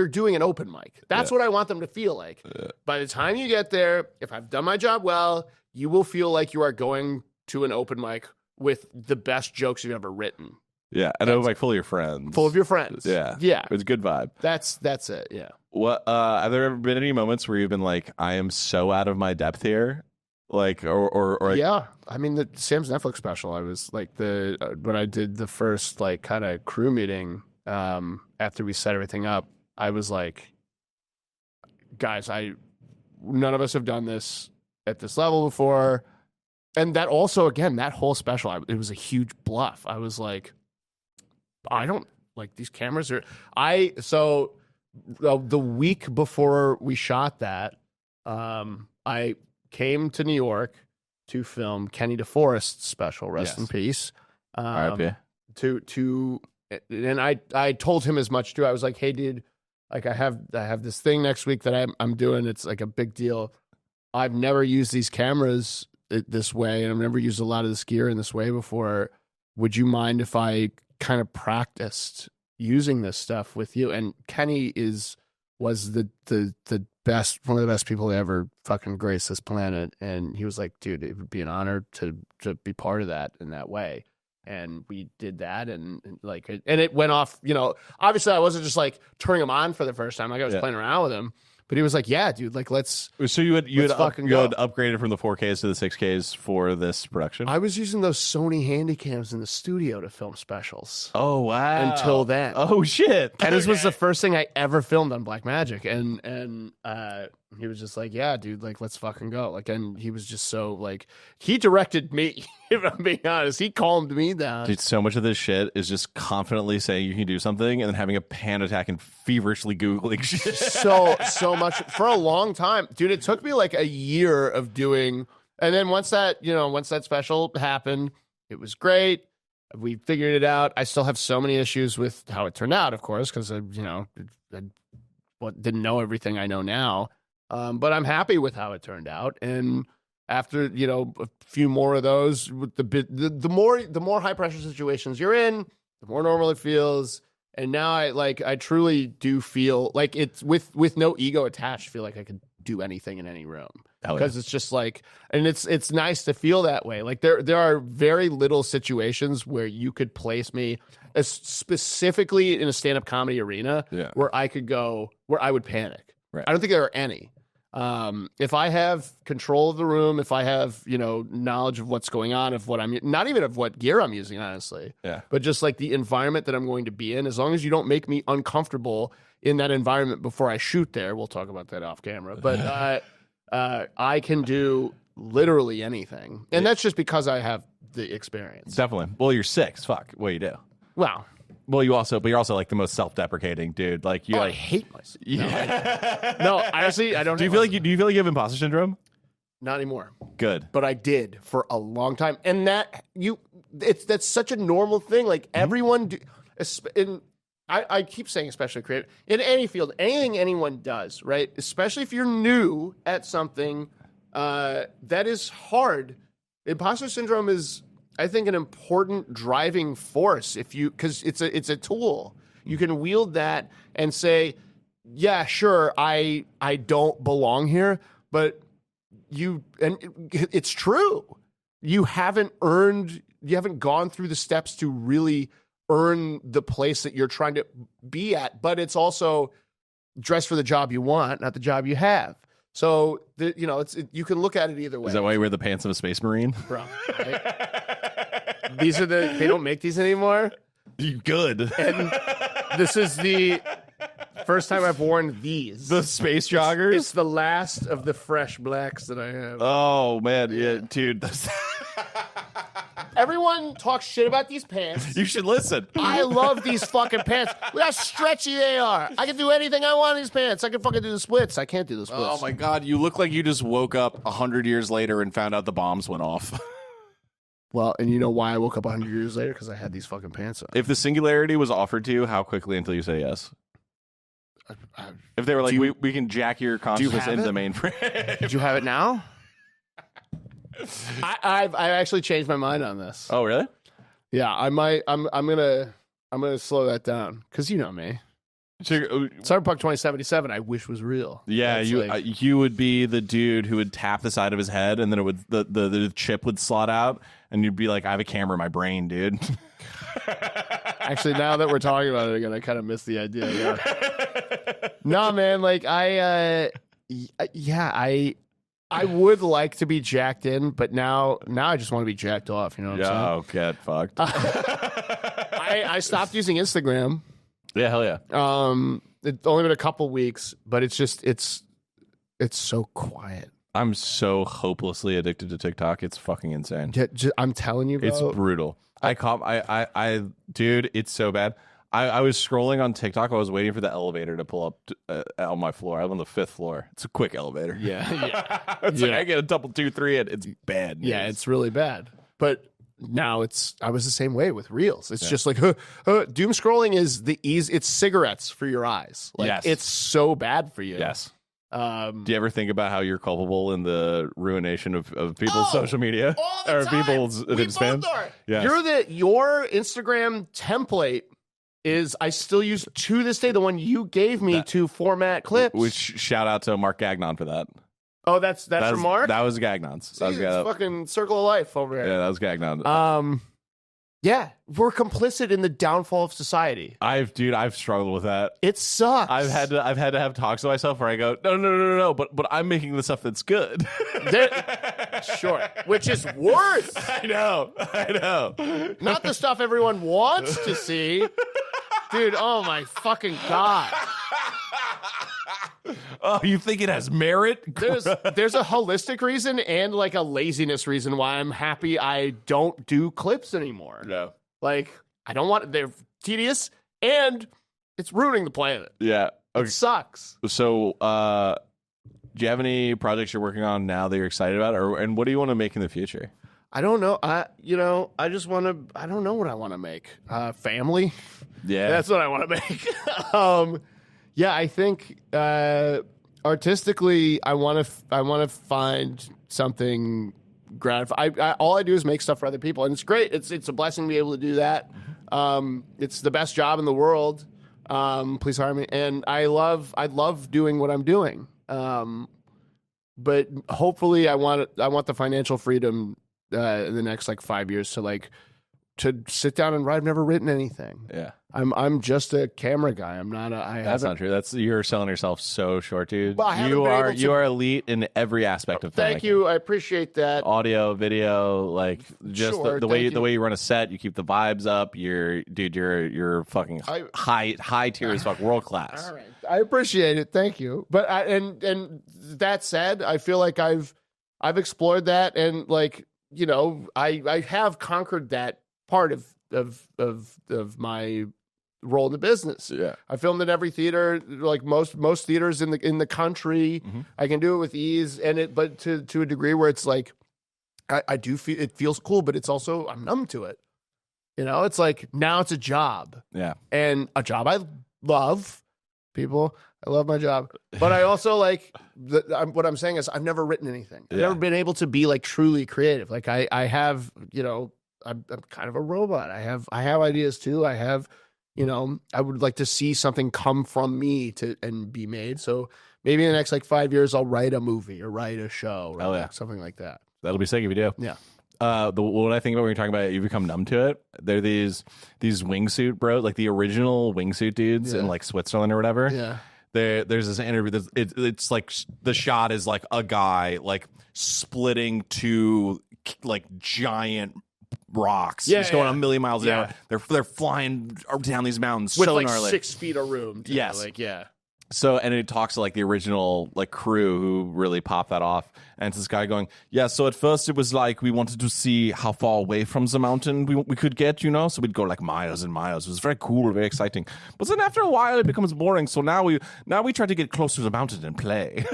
B: doing an open mic. That's what I want them to feel like. By the time you get there, if I've done my job well, you will feel like you are going to an open mic with the best jokes you've ever written.
C: Yeah, and I'm like full of your friends.
B: Full of your friends.
C: Yeah. It's a good vibe.
B: That's it, yeah.
C: What have there ever been any moments where you've been like, I am so out of my depth here? Like, or
B: yeah. I mean, the Sam's Netflix special, I was like when I did the first like kind of crew meeting after we set everything up, I was like, guys, none of us have done this at this level before. And that also, again, that whole special, it was a huge bluff. I was like, I don't like these cameras are. The week before we shot that, I came to New York to film Kenny DeForest's special, rest in peace.
C: R.I.P.
B: And I told him as much too. I was like, hey, dude, like I have this thing next week that I'm doing. It's like a big deal. I've never used these cameras this way, and I've never used a lot of this gear in this way before. Would you mind if I kind of practiced using this stuff with you? And Kenny was the best, one of the best people to ever fucking grace this planet. And he was like, dude, it would be an honor to be part of that in that way. And we did that, and it went off. Obviously, I wasn't just like turning him on for the first time. Like I was playing around with him. But he was like, "Yeah, dude, like let's."
C: So you had upgraded from the 4Ks to the 6Ks for this production.
B: I was using those Sony Handycams in the studio to film specials.
C: Oh wow!
B: Until then,
C: oh shit!
B: And this was the first thing I ever filmed on Blackmagic, and he was just like, "Yeah, dude, like let's fucking go." Like, and he was just so like he directed me. If I'm being honest, he calmed me down.
C: Dude, so much of this shit is just confidently saying you can do something and then having a panic attack and feverishly Googling shit.
B: So much for a long time. Dude, it took me like a year of doing. And then once that special happened, it was great. We figured it out. I still have so many issues with how it turned out, of course, because I didn't know everything I know now. But I'm happy with how it turned out. And after a few more of those, with the more high pressure situations you're in, the more normal it feels. And now I truly do feel like it's with no ego attached. Feel like I could do anything in any room because it's just like, and it's nice to feel that way. Like there are very little situations where you could place me specifically in a stand up comedy arena where I could go where I would panic.
C: Right.
B: I don't think there are any. If I have control of the room, if I have, knowledge of what's going on, of what I'm, not even of what gear I'm using, honestly, but just like the environment that I'm going to be in, as long as you don't make me uncomfortable in that environment before I shoot there, we'll talk about that off camera, but, I can do literally anything. And that's just because I have the experience.
C: Definitely. Well, you're 6. Fuck. What do you do?
B: Wow.
C: Well, you're also like the most self-deprecating dude. Like
B: I hate myself.
C: Yeah.
B: No, honestly, I don't.
C: Do you feel like you have imposter syndrome?
B: Not anymore.
C: Good.
B: But I did for a long time, and that's such a normal thing. Like everyone, I keep saying especially creative, in any field, anything anyone does, right? Especially if you're new at something that is hard. Imposter syndrome is, I think, an important driving force because it's a tool. You can wield that and say, yeah, sure, I don't belong here, but it's true. You haven't gone through the steps to really earn the place that you're trying to be at, but it's also dress for the job you want, not the job you have. So, you can look at it either way.
C: Is that why you wear the pants of a space marine?
B: Bro, right? They don't make these anymore.
C: You good.
B: And this is the first time I've worn these.
C: The space joggers?
B: It's the last of the fresh blacks that I have.
C: Oh, man. Yeah, dude.
B: Everyone talks shit about these pants.
C: You should listen.
B: I love these fucking pants. Look how stretchy they are. I can do anything I want in these pants. I can fucking do the splits. I can't do the splits.
C: Oh, my God. You look like you just woke up 100 years later and found out the bombs went off.
B: Well, and you know why I woke up 100 years later? Because I had these fucking pants on.
C: If the singularity was offered to you, how quickly until you say yes? If they were like, we can jack your consciousness into the mainframe.
B: Do you have it now? I've actually changed my mind on this.
C: Oh, really?
B: Yeah, I might. I'm gonna slow that down because you know me. Cyberpunk 2077, I wish was real.
C: Yeah, you would be the dude who would tap the side of his head, and then it would the chip would slot out, and you'd be like, "I have a camera in my brain, dude."
B: Actually, now that we're talking about it again, I kind of miss the idea. Yeah. No, man, like I would like to be jacked in, but now I just want to be jacked off. You know what I'm saying?
C: Oh, get fucked.
B: I stopped using Instagram.
C: Yeah, hell yeah.
B: It's only been a couple weeks, but it's so quiet.
C: I'm so hopelessly addicted to TikTok. It's fucking insane.
B: Yeah, I'm telling you, bro.
C: It's brutal. Dude, it's so bad. I was scrolling on TikTok. I was waiting for the elevator to pull up on my floor. I'm on the 5th floor. It's a quick elevator.
B: Yeah.
C: It's like I get a double 2, 3, and it's bad news.
B: Yeah, it's really bad. But now I was the same way with Reels. It's just like doom scrolling is it's cigarettes for your eyes. Like,
C: yes.
B: It's so bad for you.
C: Yes. Do you ever think about how you're culpable in the ruination of people's social media
B: all the
C: or
B: time.
C: people's spam?
B: Yes. Your Instagram template is, I still use to this day, the one you gave me to format clips.
C: Which shout out to Marc Gagnon for that.
B: Oh, that's from Mark?
C: That was Gagnon's. That was
B: fucking circle of life over here.
C: Yeah, that was Gagnon.
B: Yeah, we're complicit in the downfall of society.
C: I've struggled with that.
B: It sucks.
C: I've had to have talks to myself where I go, no, but I'm making the stuff that's good.
B: Sure, which is worse.
C: I know.
B: Not the stuff everyone wants to see. Dude, oh my fucking God.
C: Oh, you think it has merit?
B: There's a holistic reason and like a laziness reason why I'm happy I don't do clips anymore.
C: No.
B: Like, I don't want, they're tedious and it's ruining the planet.
C: Yeah. Okay.
B: It sucks.
C: So, do you have any projects you're working on now that you're excited about, and what do you want to make in the future?
B: I don't know. I don't know what I want to make. Family.
C: Yeah.
B: That's what I want to make. Yeah, I think artistically, I want to find something gratifying. All I do is make stuff for other people, and it's great. It's a blessing to be able to do that. It's the best job in the world. Please hire me. And I love doing what I'm doing. But hopefully, I want the financial freedom in the next 5 years to sit down and write. I've never written anything.
C: Yeah.
B: I'm just a camera guy. I'm not
C: That's not true. You're selling yourself so short, dude.
B: Well,
C: you are elite in in every aspect of filmmaking.
B: Thank you. I appreciate that.
C: Audio, video, the way you run a set, you keep the vibes up. You're fucking high tier as fuck, world class.
B: All right. I appreciate it. Thank you. But and that said, I feel like I've explored that, and I have conquered that part of my role in the business.
C: Yeah.
B: I filmed in every theater, most theaters in the country.
C: Mm-hmm.
B: I can do it with ease, but to a degree where it's I do feel it feels cool, but it's also I'm numb to it. You know, it's like now it's a job.
C: Yeah.
B: And a job I love. People, I love my job. But I also like, what I'm saying is I've never written anything. I've never been able to be like truly creative. Like I have, you know, I'm kind of a robot. I have ideas too. I have, you know, I would like to see something come from me and be made. So maybe in the next like 5 years, I'll write a movie or write a show or like something like that.
C: That'll be sick if you do.
B: Yeah.
C: What I think about when you're talking about it, you become numb to it. They're these wingsuit bro, like the original wingsuit dudes in like Switzerland or whatever.
B: Yeah.
C: There's this interview. It's like the shot is like a guy like splitting two like giant rocks. He's going a million miles an hour. They're flying down these mountains
B: with
C: so
B: like
C: gnarly.
B: 6 feet of room. Too.
C: Yes.
B: Like, yeah.
C: So, and it talks to like the original like crew who really popped that off. And it's this guy going, yeah, so at first it was like we wanted to see how far away from the mountain we could get, you know? So we'd go like miles and miles. It was very cool, very exciting. But then after a while it becomes boring. So now we try to get close to the mountain and play.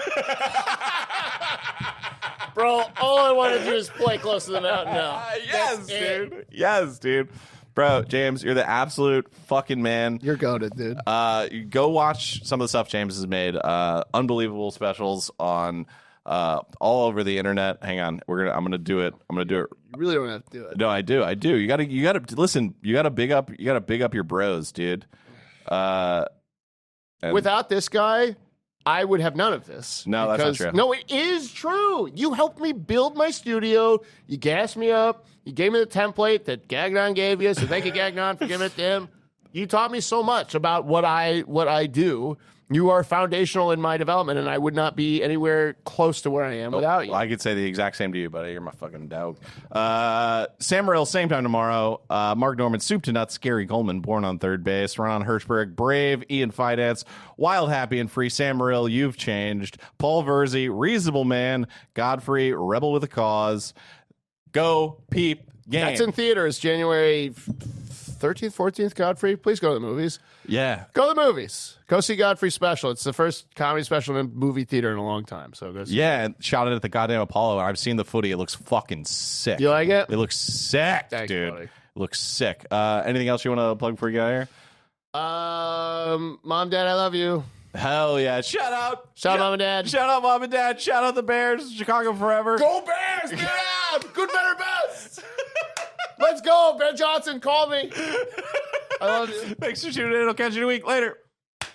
B: Bro, all I want to do is play close to the mountain now.
C: Yes, dude. Yes, dude. Bro, James, you're the absolute fucking man.
B: You're goated, dude.
C: You go watch some of the stuff James has made. Unbelievable specials on all over the internet. Hang on, I'm gonna do it.
B: You really don't have to do it.
C: No, I do. You gotta listen. You gotta big up your bros, dude.
B: Without this guy, I would have none of this.
C: No, that's not true.
B: No, it is true. You helped me build my studio. You gassed me up. You gave me the template that Gagnon gave you, so thank you, Gagnon, for giving it to him. You taught me so much about what I do. You are foundational in my development, and I would not be anywhere close to where I am without you.
C: Well, I could say the exact same to you, buddy. You're my fucking dog. Sam Morril, same time tomorrow. Marc Normand Soup to Nuts. Gary Coleman, born on third base. Ron Hirschberg, Brave. Ian Fidance, Wild, Happy, and Free. Sam Morril, You've Changed. Paul Verzi, Reasonable Man. Godfrey, Rebel with a Cause. Go Peep Game.
B: That's in theaters January 13th, 14th, Godfrey. Please go to the movies.
C: Yeah.
B: Go to the movies. Go see Godfrey's special. It's the first comedy special in a movie theater in a long time. So go see
C: and shot it at the goddamn Apollo. I've seen the footy. It looks fucking sick.
B: You like it?
C: It looks sick,
B: Thanks,
C: dude.
B: buddy.
C: It looks sick. Anything else you want to plug before you get out of here?
B: Mom, Dad, I love you.
C: Hell yeah. Shout out.
B: Shout out, Mom and Dad.
C: Shout out, Mom and Dad. Shout out the Bears. Chicago forever.
B: Go Bears! Get out! Good, better, best! Let's go. Ben Johnson, call me. I love you.
C: Thanks for tuning in. I'll catch you in a week. Later.